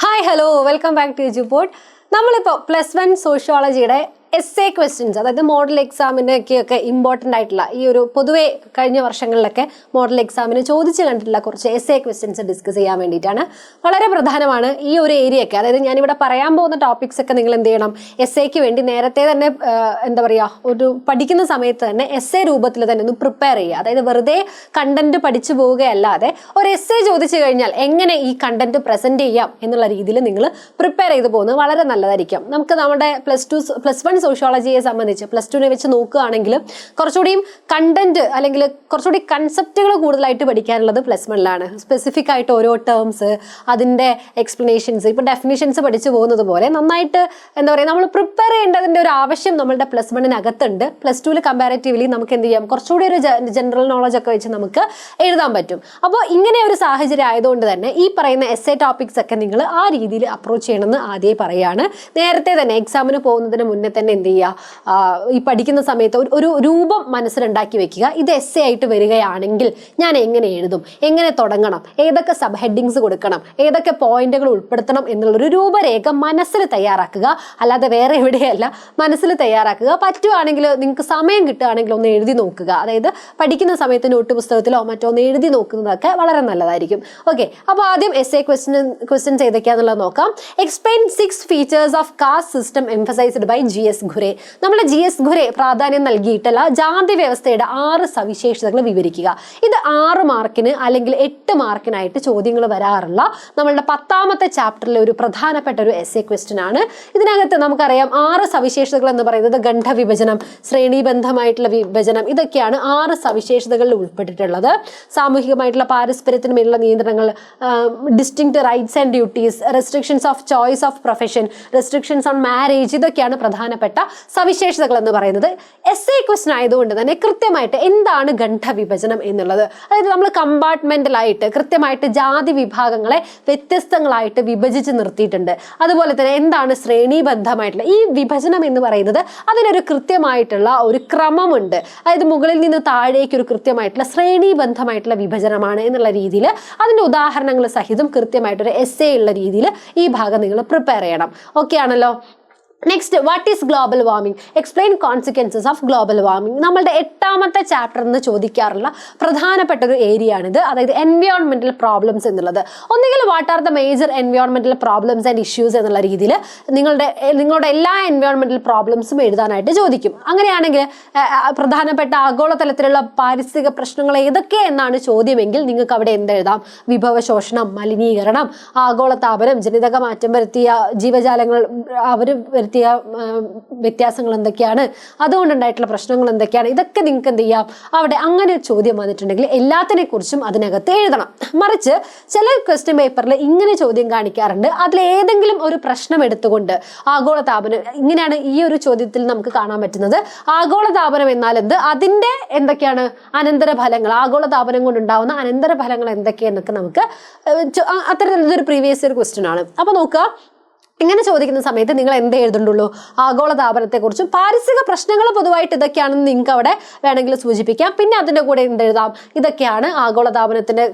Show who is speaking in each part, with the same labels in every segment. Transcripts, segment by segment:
Speaker 1: Hi hello welcome back to Edupod. നമ്മളിപ്പോൾ +1 സോഷ്യോളജിയുടെ essay questions, അതായത് മോഡൽ എക്സാമിനൊക്കെ ഇമ്പോർട്ടൻ്റ് ആയിട്ടുള്ള ഈ ഒരു പൊതുവെ കഴിഞ്ഞ വർഷങ്ങളിലൊക്കെ മോഡൽ എക്സാമിന് ചോദിച്ചു കണ്ടിട്ടുള്ള കുറച്ച് എസ്സേ ക്വസ്റ്റ്യൻസ് ഡിസ്കസ് ചെയ്യാൻ വേണ്ടിയിട്ടാണ്. വളരെ പ്രധാനമാണ് ഈ ഒരു ഏരിയയൊക്കെ. അതായത് ഞാനിവിടെ പറയാൻ പോകുന്ന ടോപ്പിക്സ് ഒക്കെ നിങ്ങൾ എന്ത് ചെയ്യണം, എസ്സേക്ക് വേണ്ടി നേരത്തെ തന്നെ എന്താ പറയുക, ഒരു പഠിക്കുന്ന സമയത്ത് തന്നെ എസ്സേ രൂപത്തിൽ തന്നെ ഒന്ന് പ്രിപ്പയർ ചെയ്യുക. അതായത് വെറുതെ കണ്ടന്റ് പഠിച്ചു പോവുകയല്ലാതെ ഒരു എസ്സേ ചോദിച്ചു കഴിഞ്ഞാൽ എങ്ങനെ ഈ കണ്ടന്റ് പ്രസന്റ് ചെയ്യാം എന്നുള്ള രീതിയിൽ നിങ്ങൾ പ്രിപ്പയർ ചെയ്ത് പോകുന്നത് വളരെ നല്ലതായിരിക്കും. നമുക്ക് നമ്മുടെ +1 സോഷ്യോളജിയെ സംബന്ധിച്ച് +2 വെച്ച് നോക്കുകയാണെങ്കിൽ കുറച്ചുകൂടിയും കണ്ടന്റ് അല്ലെങ്കിൽ കുറച്ചുകൂടി കൺസെപ്റ്റുകൾ കൂടുതലായിട്ട് പഠിക്കാനുള്ളത് +1ലാണ്. സ്പെസിഫിക് ആയിട്ട് ഓരോ ടേംസ്, അതിൻ്റെ എക്സ്പ്ലനേഷൻസ്, ഇപ്പോൾ ഡെഫിനിഷൻസ് പഠിച്ചു പോകുന്നത് പോലെ നന്നായിട്ട് എന്താ പറയുക, നമ്മൾ പ്രിപ്പയർ ചെയ്യേണ്ടതിൻ്റെ ഒരു ആവശ്യം നമ്മളുടെ +1-നകത്തുണ്ട്. +2 കമ്പാരിറ്റീവ്ലി നമുക്ക് എന്ത് ചെയ്യാം, കുറച്ചുകൂടി ഒരു ജനറൽ നോളജ് ഒക്കെ വെച്ച് നമുക്ക് എഴുതാൻ പറ്റും. അപ്പോൾ ഇങ്ങനെ ഒരു സാഹചര്യം ആയതുകൊണ്ട് തന്നെ ഈ പറയുന്ന എസ്സേ ടോപ്പിക്സ് ഒക്കെ നിങ്ങൾ ആ രീതിയിൽ അപ്രോച്ച് ചെയ്യണമെന്ന് ആദ്യമേ പറയുകയാണ്. നേരത്തെ തന്നെ എക്സാമിന് പോകുന്നതിന് മുന്നേ തന്നെ എന്ത് ചെയ്യുക, ഈ പഠിക്കുന്ന സമയത്ത് ഒരു രൂപം മനസ്സിലുണ്ടാക്കി വെക്കുക. ഇത് എസ്സേ ആയിട്ട് വരികയാണെങ്കിൽ ഞാൻ എങ്ങനെ എഴുതും, എങ്ങനെ തുടങ്ങണം, ഏതൊക്കെ സബ് ഹെഡിങ്സ് കൊടുക്കണം, ഏതൊക്കെ പോയിന്റുകൾ ഉൾപ്പെടുത്തണം എന്നുള്ളൊരു രൂപരേഖ മനസ്സിൽ തയ്യാറാക്കുക. അല്ലാതെ വേറെ എവിടെയല്ല, മനസ്സിൽ തയ്യാറാക്കുക. പറ്റുവാണെങ്കിൽ നിങ്ങൾക്ക് സമയം കിട്ടുകയാണെങ്കിൽ ഒന്ന് എഴുതി നോക്കുക. അതായത് പഠിക്കുന്ന സമയത്ത് നോട്ട് പുസ്തകത്തിലോ മറ്റോ ഒന്ന് എഴുതി നോക്കുന്നതൊക്കെ വളരെ നല്ലതായിരിക്കും. ഓക്കെ, അപ്പോൾ ആദ്യം എസ്സേ ക്വസ്റ്റ്യൻസ് ഏതൊക്കെയാണെന്നുള്ളത് നോക്കാം. Explain 6 features of caste system emphasised by GS Ghurye. നമ്മുടെ GS ഘുരെ പ്രാധാന്യം നൽകിയിട്ടുള്ള ജാതി വ്യവസ്ഥയുടെ 6 സവിശേഷതകൾ വിവരിക്കുക. ഇത് 6 മാർക്കിന് അല്ലെങ്കിൽ 8 മാർക്കിനായിട്ട് ചോദ്യങ്ങൾ വരാറുള്ള നമ്മളുടെ 10ാമത്തെ ചാപ്റ്ററിലെ ഒരു പ്രധാനപ്പെട്ട ഒരു എസ്സേ ക്വസ്റ്റ്യൻ ആണ്. ഇതിനകത്ത് നമുക്കറിയാം 6 സവിശേഷതകൾ എന്ന് പറയുന്നത് ഖണ്ഡവിഭജനം, ശ്രേണീബന്ധമായിട്ടുള്ള വിഭജനം, ഇതൊക്കെയാണ് 6 സവിശേഷതകളിൽ ഉൾപ്പെട്ടിട്ടുള്ളത്. സാമൂഹികമായിട്ടുള്ള പാരസ്പര്യത്തിന് മേലുള്ള നിയന്ത്രണങ്ങൾ, distinct rights and duties, restrictions of choice of profession, restrictions on marriage, ഇതൊക്കെയാണ് പ്രധാനപ്പെട്ട സവിശേഷതകൾ എന്ന് പറയുന്നത്. എസ്സേ ക്വസ്റ്റ്യൻ ആയതുകൊണ്ട് തന്നെ കൃത്യമായിട്ട് എന്താണ് ഖണ്ഡവിഭജനം എന്നുള്ളത്, അതായത് നമ്മൾ കമ്പാർട്ട്മെന്റലായിട്ട് കൃത്യമായിട്ട് ജാതി വിഭാഗങ്ങളെ വ്യത്യസ്തങ്ങളായിട്ട് വിഭജിച്ച് നിർത്തിയിട്ടുണ്ട്. അതുപോലെ തന്നെ എന്താണ് ശ്രേണീബദ്ധമായിട്ടുള്ള ഈ വിഭജനം എന്ന് പറയുന്നത്, അതിനൊരു കൃത്യമായിട്ടുള്ള ഒരു ക്രമമുണ്ട്. അതായത് മുകളിൽ നിന്ന് താഴേക്ക് ഒരു കൃത്യമായിട്ടുള്ള ശ്രേണീബദ്ധമായിട്ടുള്ള വിഭജനമാണ് എന്നുള്ള രീതിയിൽ അതിൻ്റെ ഉദാഹരണങ്ങൾ സഹിതം കൃത്യമായിട്ടൊരു എസ്സേ ഉള്ള രീതിയിൽ ഈ ഭാഗം നിങ്ങൾ പ്രിപ്പയർ ചെയ്യണം. ഓക്കെ ആണല്ലോ. Next, what is global warming, explain consequences of global warming. നമ്മളുടെ 8ാമത്തെ ചാപ്റ്ററിൽ നിന്ന് ചോദിക്കാറുള്ള പ്രധാനപ്പെട്ട ഒരു ഏരിയ ആണിത്. അതായത് എൻവയോൺമെന്റൽ പ്രോബ്ലംസ് എന്നുള്ളത്. ഒന്നുകിൽ വാട്ട് ആർ ദ മേജർ എൻവയോൺമെന്റൽ പ്രോബ്ലംസ് ആൻഡ് ഇഷ്യൂസ് എന്നുള്ള രീതിയിൽ നിങ്ങളുടെ എല്ലാ എൻവയോൺമെന്റൽ പ്രോബ്ലംസും എഴുതാനായിട്ട് ചോദിക്കും. അങ്ങനെയാണെങ്കിൽ പ്രധാനപ്പെട്ട ആഗോളതലത്തിലുള്ള പാരിസ്ഥിതിക പ്രശ്നങ്ങൾ ഏതൊക്കെ എന്നാണ് ചോദ്യമെങ്കിൽ നിങ്ങൾക്ക് അവിടെ എന്തെഴുതാം, വിഭവശോഷണം, മലിനീകരണം, ആഗോളതാപനം, ജനിതക മാറ്റം വരുത്തിയ ജീവജാലങ്ങൾ അവർ വ്യത്യാസങ്ങൾ എന്തൊക്കെയാണ്, അതുകൊണ്ടുണ്ടായിട്ടുള്ള പ്രശ്നങ്ങൾ എന്തൊക്കെയാണ്, ഇതൊക്കെ നിങ്ങൾക്ക് എന്ത് ചെയ്യാം, അവിടെ അങ്ങനെ ഒരു ചോദ്യം വന്നിട്ടുണ്ടെങ്കിൽ എല്ലാത്തിനെ കുറിച്ചും അതിനകത്ത് എഴുതണം. മറിച്ച് ചില ക്വസ്റ്റ്യൻ പേപ്പറിൽ ഇങ്ങനെ ചോദ്യം കാണിക്കാറുണ്ട്, അതിലേതെങ്കിലും ഒരു പ്രശ്നം എടുത്തുകൊണ്ട് ആഗോളതാപനം, ഇങ്ങനെയാണ് ഈ ഒരു ചോദ്യത്തിൽ നമുക്ക് കാണാൻ പറ്റുന്നത്. ആഗോളതാപനം എന്നാൽ എന്ത്, അതിൻ്റെ എന്തൊക്കെയാണ് അനന്തരഫലങ്ങൾ, ആഗോളതാപനം കൊണ്ടുണ്ടാവുന്ന അനന്തരഫലങ്ങൾ എന്തൊക്കെയെന്നൊക്കെ നമുക്ക് അത്തരത്തിലൊരു പ്രീവിയസ് ഇയർ ക്വസ്റ്റ്യൻ ആണ്. അപ്പോൾ നോക്കുക, ഇങ്ങനെ ചോദിക്കുന്ന സമയത്ത് നിങ്ങൾ എന്ത് എഴുതുന്നുള്ളൂ, ആഗോളതാപനത്തെക്കുറിച്ചും പാരിസ്ഥിതിക പ്രശ്നങ്ങൾ പൊതുവായിട്ട് ഇതൊക്കെയാണെന്ന് നിങ്ങൾക്ക് അവിടെ വേണമെങ്കിൽ സൂചിപ്പിക്കാം. പിന്നെ അതിൻ്റെ കൂടെ എന്തെഴുതാം, ഇതൊക്കെയാണ് ആഗോളതാപനത്തിനെ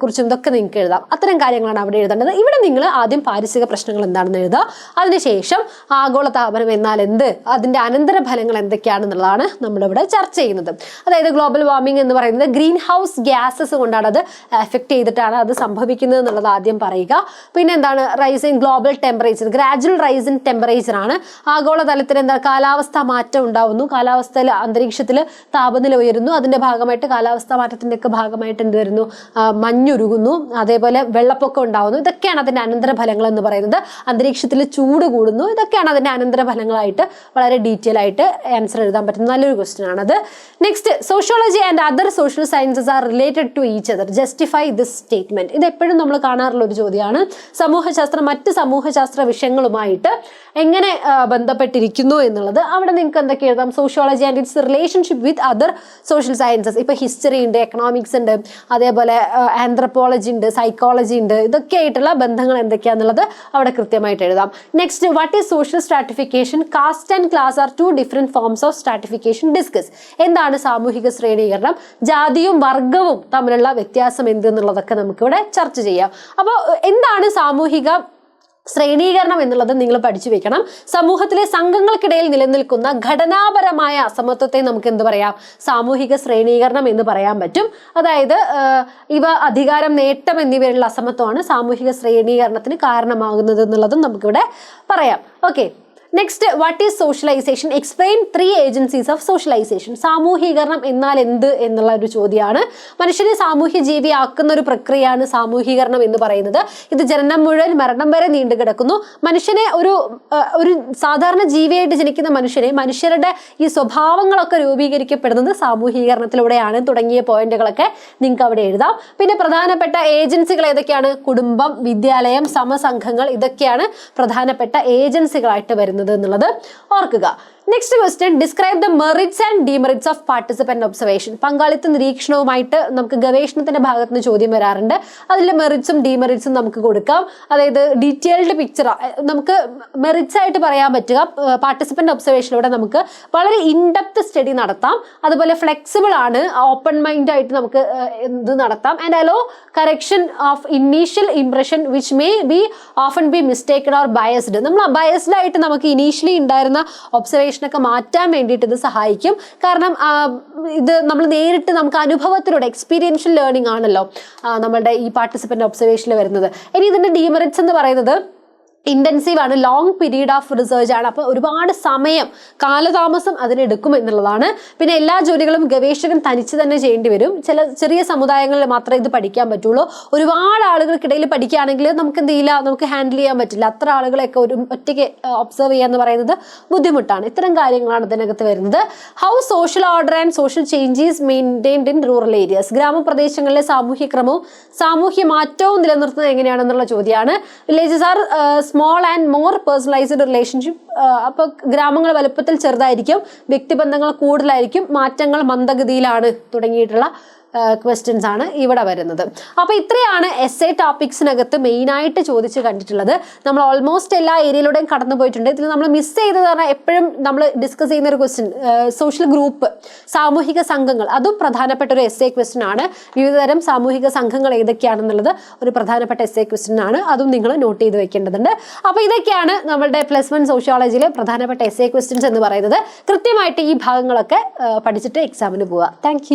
Speaker 1: കുറിച്ചും ഇതൊക്കെ നിങ്ങൾക്ക് എഴുതാം. അത്തരം കാര്യങ്ങളാണ് അവിടെ എഴുതേണ്ടത്. ഇവിടെ നിങ്ങൾ ആദ്യം പാരിസ്ഥിതിക പ്രശ്നങ്ങൾ എന്താണെന്ന് എഴുതുക, അതിനുശേഷം ആഗോളതാപനം എന്നാൽ എന്ത്, അതിൻ്റെ അനന്തരഫലങ്ങൾ എന്തൊക്കെയാണെന്നുള്ളതാണ് നമ്മളിവിടെ ചർച്ച ചെയ്യുന്നത്. അതായത് ഗ്ലോബൽ വാർമിംഗ് എന്ന് പറയുന്നത് ഗ്രീൻ ഹൗസ് ഗ്യാസസ് കൊണ്ടാണ് അത് എഫക്റ്റ് ചെയ്തിട്ടാണ് അത് സംഭവിക്കുന്നത് എന്നുള്ളത് ആദ്യം പറയുക. പിന്നെ എന്താണ്, rice in global temperature, gradual rice in temperature ആണ്. ആഗോളതലത്തിൽ എന്താ, കാലാവസ്ഥ മാറ്റം ഉണ്ടാവുന്നു, കാലാവസ്ഥയിൽ അന്തരീക്ഷത്തിൽ താപനില ഉയരുന്നു, അതിൻ്റെ ഭാഗമായിട്ട് കാലാവസ്ഥാ മാറ്റത്തിൻ്റെ ഒക്കെ ഭാഗമായിട്ട് എന്ത് വരുന്നു, മഞ്ഞുരുകുന്നു, അതേപോലെ വെള്ളപ്പൊക്കം ഉണ്ടാവുന്നു. ഇതൊക്കെയാണ് അതിൻ്റെ അനന്തരഫലങ്ങൾ എന്ന് പറയുന്നത്. അന്തരീക്ഷത്തിൽ ചൂട് കൂടുന്നു, ഇതൊക്കെയാണ് അതിൻ്റെ അനന്തരഫലങ്ങളായിട്ട് വളരെ ഡീറ്റെയിൽ ആയിട്ട് ആൻസർ എഴുതാൻ പറ്റുന്ന നല്ലൊരു ക്വസ്റ്റ്യൻ ആണത്. Next, sociology and other social sciences are related to each other, justify this statement. ഇത് എപ്പോഴും നമ്മൾ കാണാറുള്ള ഒരു ചോദ്യമാണ്. സമൂഹശാസ്ത്രം മറ്റ് സമൂഹശാസ്ത്ര വിഷയങ്ങളുമായിട്ട് എങ്ങനെ ബന്ധപ്പെട്ടിരിക്കുന്നു എന്നുള്ളത്. അവിടെ നിങ്ങൾക്ക് എന്തൊക്കെ എഴുതാം, sociology and it's relationship with other social sciences. ഇപ്പോൾ ഹിസ്റ്ററി ഉണ്ട്, എക്കണോമിക്സ് ഉണ്ട്, അതേപോലെ ആന്ത്രപ്പോളജി ഉണ്ട്, സൈക്കോളജി ഉണ്ട്. ഇതൊക്കെ ആയിട്ടുള്ള ബന്ധങ്ങൾ എന്തൊക്കെയാണെന്നുള്ളത് അവിടെ കൃത്യമായിട്ട് എഴുതാം. Next, what is social stratification, caste and class are 2 different forms of stratification, discuss. എന്താണ് സാമൂഹിക ശ്രേണീകരണം, ജാതിയും വർഗവും തമ്മിലുള്ള വ്യത്യാസം എന്തെന്നുള്ളതൊക്കെ നമുക്കിവിടെ ചർച്ച ചെയ്യാം. അപ്പോൾ എന്താണ് സാമൂഹിക ശ്രേണീകരണം എന്നുള്ളത് നിങ്ങൾ പഠിച്ചു വെക്കണം. സമൂഹത്തിലെ സംഘങ്ങൾക്കിടയിൽ നിലനിൽക്കുന്ന ഘടനാപരമായ അസമത്വത്തെ നമുക്ക് എന്ത് പറയാം? സാമൂഹിക ശ്രേണീകരണം എന്ന് പറയാൻ പറ്റും. അതായത് ഇവ അധികാരം, നേട്ടം എന്നിവയിലുള്ള അസമത്വമാണ് സാമൂഹിക ശ്രേണീകരണത്തിന് കാരണമാകുന്നത് എന്നുള്ളതും നമുക്കിവിടെ പറയാം. Okay, next, what is socialization? Explain 3 agencies of socialization. സാമൂഹീകരണം എന്നാൽ എന്ത് എന്നുള്ള ഒരു ചോദ്യമാണ്. മനുഷ്യനെ സാമൂഹ്യ ജീവിയാക്കുന്ന ഒരു പ്രക്രിയയാണ് സാമൂഹീകരണം എന്ന് പറയുന്നത്. ഇത് ജനനം മുഴുവൻ മരണം വരെ നീണ്ടു കിടക്കുന്നു. മനുഷ്യനെ ഒരു സാധാരണ ജീവിയായിട്ട് ജനിക്കുന്ന മനുഷ്യരുടെ ഈ സ്വഭാവങ്ങളൊക്കെ രൂപീകരിക്കപ്പെടുന്നത് സാമൂഹീകരണത്തിലൂടെയാണ് തുടങ്ങിയ പോയിന്റുകളൊക്കെ നിങ്ങൾക്ക് അവിടെ എഴുതാം. പിന്നെ പ്രധാനപ്പെട്ട ഏജൻസികൾ ഏതൊക്കെയാണ്? കുടുംബം, വിദ്യാലയം, സമസംഘങ്ങൾ, ഇതൊക്കെയാണ് പ്രധാനപ്പെട്ട ഏജൻസികളായിട്ട് വരുന്നത് എന്നുള്ളത് ഓർക്കുക. Next question, describe the merits and demerits of participant observation. പങ്കാളിത്ത നിരീക്ഷണവുമായിട്ട് നമുക്ക് ഗവേഷണത്തിന്റെ ഭാഗത്ത് നിന്ന് ചോദ്യം വരാറുണ്ട്. അതിൽ മെറിറ്റ്സും ഡിമെറിറ്റ്സും നമുക്ക് കൊടുക്കാം. അതായത് ഡീറ്റെയിൽഡ് പിക്ചർ നമുക്ക് മെറിറ്റ്സ് ആയിട്ട് പറയാൻ പറ്റുക. പാർട്ടിസിപ്പന്റ് ഒബ്സർവേഷനിലൂടെ നമുക്ക് വളരെ ഇൻഡെപ്ത് സ്റ്റഡി നടത്താം. അതുപോലെ ഫ്ലെക്സിബിൾ ആണ്, ഓപ്പൺ മൈൻഡ് ആയിട്ട് നമുക്ക് ഇത് നടത്താം. And allow correction of initial impression which may be often be mistaked or biased. നമ്മൾ ബയസ്ഡ് ആയിട്ട് നമുക്ക് ഇനീഷ്യലി ഉണ്ടായിരുന്ന ഒബ്സർവേഷൻ ഒക്കെ മാറ്റാൻ വേണ്ടിയിട്ട് ഇത് സഹായിക്കും. കാരണം ഇത് നമ്മൾ നേരിട്ട് നമുക്ക് അനുഭവത്തിലൂടെ എക്സ്പീരിയൻഷ്യൽ ലേണിംഗ് ആണല്ലോ നമ്മളുടെ ഈ പാർട്ടിസിപ്പന്റ് ഒബ്സർവേഷനിൽ വരുന്നത്. ഇനി ഇതിന്റെ ഡീമെറിറ്റ്സ് എന്ന് പറയുന്നത് ഇൻറ്റൻസീവ് ആണ്, ലോങ് പീരീഡ് ഓഫ് റിസർച്ച് ആണ്. അപ്പോൾ ഒരുപാട് സമയം, കാലതാമസം അതിനെടുക്കും എന്നുള്ളതാണ്. പിന്നെ എല്ലാ ജോലികളും ഗവേഷകൻ തനിച്ച് തന്നെ ചെയ്യേണ്ടി വരും. ചെറിയ സമുദായങ്ങളിൽ മാത്രമേ ഇത് പഠിക്കാൻ പറ്റുള്ളൂ. ഒരുപാട് ആളുകൾക്കിടയിൽ പഠിക്കുകയാണെങ്കിൽ നമുക്ക് എന്ത് ചെയ്യില്ല, നമുക്ക് ഹാൻഡിൽ ചെയ്യാൻ പറ്റില്ല. അത്ര ആളുകളെയൊക്കെ ഒറ്റയ്ക്ക് ഒബ്സർവ് ചെയ്യുക എന്ന് പറയുന്നത് ബുദ്ധിമുട്ടാണ്. ഇത്തരം കാര്യങ്ങളാണ് ഇതിനകത്ത് വരുന്നത്. How social order and social changes maintained in rural areas. ഗ്രാമപ്രദേശങ്ങളിലെ സാമൂഹ്യ ക്രമവും സാമൂഹ്യ മാറ്റവും നിലനിർത്തുന്നത് എങ്ങനെയാണെന്നുള്ള ചോദ്യമാണ്. Villages are small and more personalised relationship. അപ്പോൾ ഗ്രാമങ്ങൾ വലുപ്പത്തിൽ ചെറുതായിരിക്കും, വ്യക്തിബന്ധങ്ങൾ കൂടുതലായിരിക്കും, മാറ്റങ്ങൾ മന്ദഗതിയിലാണ് തുടങ്ങിയിട്ടുള്ള ക്വസ്റ്റ്യൻസ് ആണ് ഇവിടെ വരുന്നത്. അപ്പോൾ ഇത്രയാണ് എസ്സേ ടോപ്പിക്സിനകത്ത് മെയിനായിട്ട് ചോദിച്ച് കണ്ടിട്ടുള്ളത്. നമ്മൾ ഓൾമോസ്റ്റ് എല്ലാ ഏരിയയിലൂടെയും കടന്നു പോയിട്ടുണ്ട്. ഇതിൽ നമ്മൾ മിസ് ചെയ്തത് പറഞ്ഞാൽ എപ്പോഴും നമ്മൾ ഡിസ്കസ് ചെയ്യുന്ന ഒരു ക്വസ്റ്റ്യൻ സോഷ്യൽ ഗ്രൂപ്പ്, സാമൂഹിക സംഘങ്ങൾ, അതും പ്രധാനപ്പെട്ട ഒരു എസ്സേ ക്വസ്റ്റ്യൻ ആണ്. വിവിധതരം സാമൂഹിക സംഘങ്ങൾ ഏതൊക്കെയാണെന്നുള്ളത് ഒരു പ്രധാനപ്പെട്ട എസ്സേ ക്വസ്റ്റ്യൻ ആണ്. അതും നിങ്ങൾ നോട്ട് ചെയ്ത് വെക്കേണ്ടതുണ്ട്. അപ്പോൾ ഇതൊക്കെയാണ് നമ്മളുടെ +1 സോഷ്യോളജിയിലെ പ്രധാനപ്പെട്ട എസ്സേ ക്വസ്റ്റ്യൻസ് എന്ന് പറയുന്നത്. കൃത്യമായിട്ട് ഈ ഭാഗങ്ങളൊക്കെ പഠിച്ചിട്ട് എക്സാമിന് പോവുക. താങ്ക്